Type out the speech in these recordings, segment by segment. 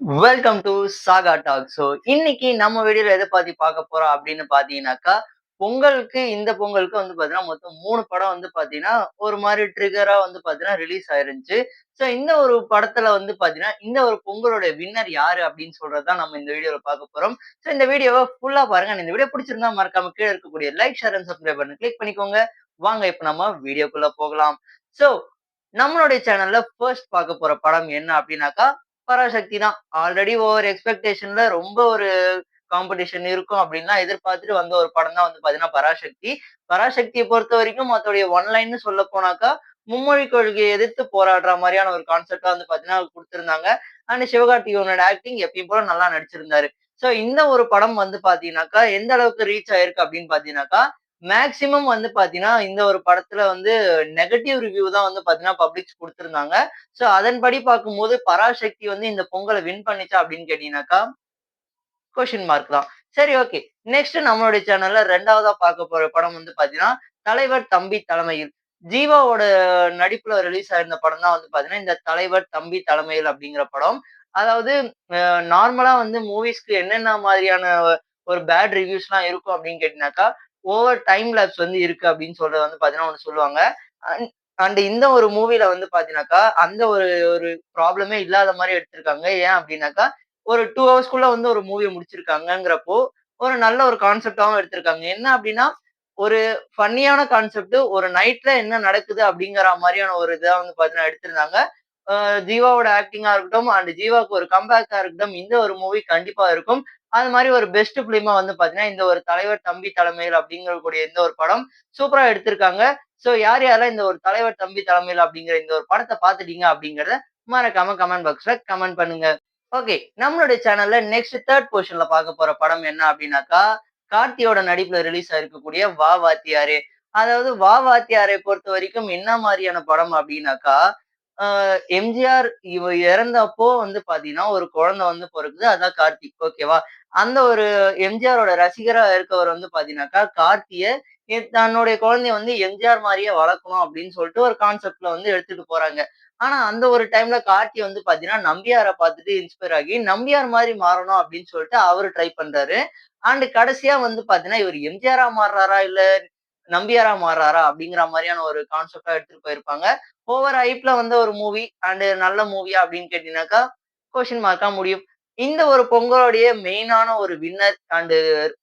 Welcome to Saka talk. இன்னைக்கு நம்ம வீடியோல எத பத்தி பார்க்க போறோம் அப்படின்னு பார்த்தீங்கன்னாக்கா, இந்த பொங்கலுக்கு வந்து பார்த்தீங்கன்னா, மொத்தம் 3 படம் வந்து பார்த்தீங்கன்னா, ஒரு மாரி ட்ரிகரா வந்து பார்த்தீங்கன்னா ரிலீஸ் ஆயிருந்துச்சு. இந்த ஒரு படத்துல வந்து பார்த்தீங்கன்னா, இந்த ஒரு பொங்கலோட வின்னர் யாரு அப்படின்னு சொல்றது தான் நம்ம இந்த வீடியோல பார்க்க போறோம். இந்த வீடியோவ ஃபுல்லா பாருங்க. இந்த வீடியோ பிடிச்சிருந்தா மறக்காம கீழ இருக்கக்கூடிய லைக், ஷேர் அண்ட் சப்ஸ்கிரைப் பட்டன கிளிக் பண்ணிக்கோங்க. வாங்க இப்ப நம்ம வீடியோக்குள்ள போகலாம். ஸோ நம்மளுடைய சேனல்ல ஃபர்ஸ்ட் பார்க்க போற படம் என்ன அப்படின்னாக்கா, பராசக்தி தான். ஆல்ரெடி ஓவர் எக்ஸ்பெக்டேஷன்ல ரொம்ப ஒரு காம்படிஷன் இருக்கும் அப்டின்லாம் எதிர்பார்த்துட்டு வந்த ஒரு படம் தான் வந்து பார்த்தீங்கன்னா பராசக்தி. பராசக்திய பொறுத்தவரைக்கும் அதோடைய ஒன் லைன்னு சொல்ல போனாக்கா, மும்மொழி கொள்கைய எதிர்த்து போராடுற மாரியான ஒரு கான்செப்ட்டா வந்து பார்த்தீங்கன்னா குடுத்திருந்தாங்க. அண்ட் சிவகார்த்திகேயனோட ஆக்டிங் எப்பயும் போல நல்லா நடிச்சிருந்தாரு. இந்த ஒரு படம் வந்து பார்த்தீங்கன்னாக்கா, எந்த அளவுக்கு ரீச் ஆயிருக்கு அப்டின்னு பார்த்தீங்கன்னாக்கா, மேக்ஸிமம் வந்து பார்த்தீங்கன்னா, இந்த ஒரு படத்துல வந்து நெகட்டிவ் ரிவ்யூ தான் வந்து பார்த்தீங்கன்னா பப்ளிக்ஸ் குடுத்திருந்தாங்க. அதன்படி பார்க்கும்போது பராசக்தி வந்து இந்த பொங்கல வின் பண்ணிச்சா அப்படின்னு கேட்டீங்கன்னாக்கா, கொஸ்டின் மார்க் தான். சரி, ஓகே. நெக்ஸ்ட் நம்மளுடைய சேனல்ல 2வதா பார்க்க போற படம் வந்து பார்த்தீங்கன்னா, தலைவர் தம்பி தலைமையில். ஜீவாவோட நடிப்புல ரிலீஸ் ஆயிருந்த படம் தான் வந்து பார்த்தீங்கன்னா, இந்த தலைவர் தம்பி தலைமையில் அப்படிங்கிற படம். அதாவது நார்மலா வந்து மூவிஸ்க்கு என்னென்ன மாதிரியான ஒரு பேட் ரிவ்யூஸ்லாம் இருக்கும் அப்படின்னு கேட்டீங்கன்னாக்கா, ஓவர் டைம் லேப்ஸ் வந்து இருக்கு அப்படின்னு சொல்றத வந்து பார்த்தீங்கன்னா ஒண்ணு சொல்லுவாங்க. அண்ட் அண்ட் இந்த ஒரு மூவில வந்து பார்த்தீங்கன்னாக்கா, அந்த ஒரு ஒரு ப்ராப்ளமே இல்லாத மாரி எடுத்திருக்காங்க. ஏன் அப்படின்னாக்கா, ஒரு 2 ஹவர்ஸ்க்குள்ள வந்து ஒரு மூவிய முடிச்சிருக்காங்கங்கிறப்போ, ஒரு நல்ல ஒரு கான்செப்ட்டாவும் எடுத்திருக்காங்க. என்ன அப்படின்னா, ஒரு ஃபன்னியான கான்செப்ட் ஒரு நைட்ல என்ன நடக்குது அப்படிங்கிற மாரியான ஒரு இதா வந்து பார்த்தீங்கன்னா எடுத்திருந்தாங்க. ஜீவாவோட ஆக்டிங்கா இருக்கட்டும், அண்ட் ஜீவாவுக்கு ஒரு கம்பேக்கா இருக்கட்டும், இந்த ஒரு மூவி கண்டிப்பா இருக்கும். அது மாரி ஒரு பெஸ்ட் ஃபிலிமா வந்து பார்த்தீங்கன்னா, இந்த ஒரு தலைவர் தம்பி தலைமையில் அப்படிங்கக்கூடிய இந்த ஒரு படம் சூப்பரா எடுத்திருக்காங்க. யார் யாரெல்லாம் இந்த ஒரு தலைவர் தம்பி தலைமையில் அப்படிங்கிற இந்த ஒரு படத்த பார்த்துட்டீங்க அப்படிங்கிறத மறக்காம கமெண்ட் பாக்ஸ்ல கமெண்ட் பண்ணுங்க. ஓகே. நம்மளுடைய சேனல்ல நெக்ஸ்ட் 3 பொசிஷன்ல பார்க்க போற படம் என்ன அப்டின்னாக்கா, கார்த்தியோட நடிப்புல ரிலீஸ் ஆயிருக்கக்கூடிய வா வாத்தியாரே. அதாவது வா வாத்தியாரை பொறுத்தவரைக்கும் என்ன மாரியான படம் அப்டின்னாக்கா, அ எம்ஜிஆர் இறந்தப்போ வந்து பார்த்தீங்கன்னா, ஒரு குழந்தை வந்து பொறக்குது. அதான் கார்த்தி. ஓகேவா? அந்த ஒரு எம்ஜிஆரோட ரசிகரா இருக்கவர் வந்து பார்த்தீங்கன்னாக்கா, கார்த்திய தன்னுடைய குழந்தைய வந்து எம்ஜிஆர் மாரியே வளர்க்கணும் அப்டின்னு சொல்லிட்டு ஒரு கான்செப்ட்ல வந்து எடுத்துட்டு போறாங்க. ஆனா, அந்த ஒரு டைம்ல கார்த்தி வந்து பாத்தீங்கன்னா, நம்பியார பாத்துட்டு இன்ஸ்பயர் ஆகி, நம்பியார் மாரி மாறணும் அப்படின்னு சொல்லிட்டு அவரு ட்ரை பண்றாரு. அண்ட் கடைசியா வந்து பாத்தீங்கன்னா, இவரு எம்ஜிஆரா மாறுறாரா? இல்ல நம்பியாரா மாறுறாரா? அப்படிங்கிற மாரியான ஒரு கான்செப்ட்டா எடுத்துட்டு போயிருப்பாங்க. ஓவர் ஹைப்ல வந்த ஒரு மூவி அண்ட் நல்ல மூவியா அப்படின்னு கேட்டீங்கன்னாக்கா, கொஸ்டின் மார்க்கா முடியும். இந்த ஒரு பொங்கலோடைய மெயினான ஒரு வின்னர் அண்ட்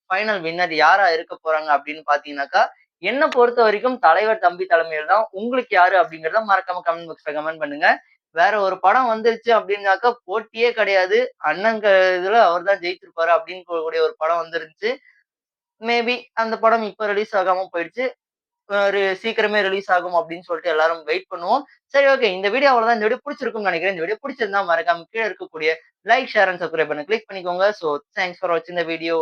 ஃபைனல் வின்னர் யாரா இருக்க போறாங்க அப்படின்னு பாத்தீங்கன்னாக்கா, என்ன பொறுத்தவரைக்கும் தலைவர் தம்பி தலைமையில் தான். உங்களுக்கு யாரு அப்படிங்கிறத மறக்காம கமெண்ட் பாக்ஸ்ல கமெண்ட் பண்ணுங்க. வேற ஒரு படம் வந்துருச்சு அப்படின்னாக்கா போட்டியே கிடையாது. அண்ணன் இதுல அவர் தான் ஜெயிச்சிருப்பாரு அப்படின்னு கூடிய ஒரு படம் வந்துருந்துச்சு. மேபி அந்த படம் இப்ப ரிலீஸ் ஆகாம போயிடுச்சு. ஒரு சீக்கிரமே ரிலீஸ் ஆகும் அப்படின்னு சொல்லிட்டு எல்லாரும் வெயிட் பண்ணுவோம். சரி, ஓகே. இந்த வீடியோ அவ்வளவுதான். இந்த வீடியோ பிடிச்சிருக்கும்னு நினைக்கிறேன். இந்த வீடியோ பிடிச்சிருந்தா மறக்காம கீழ இருக்கக்கூடிய லைக், ஷேர் அண்ட் சப்ஸ்கிரைப் பட்டன கிளிக் பண்ணிக்கோங்க. தேங்க்ஸ் ஃபார் வாட்சிங் த வீடியோ.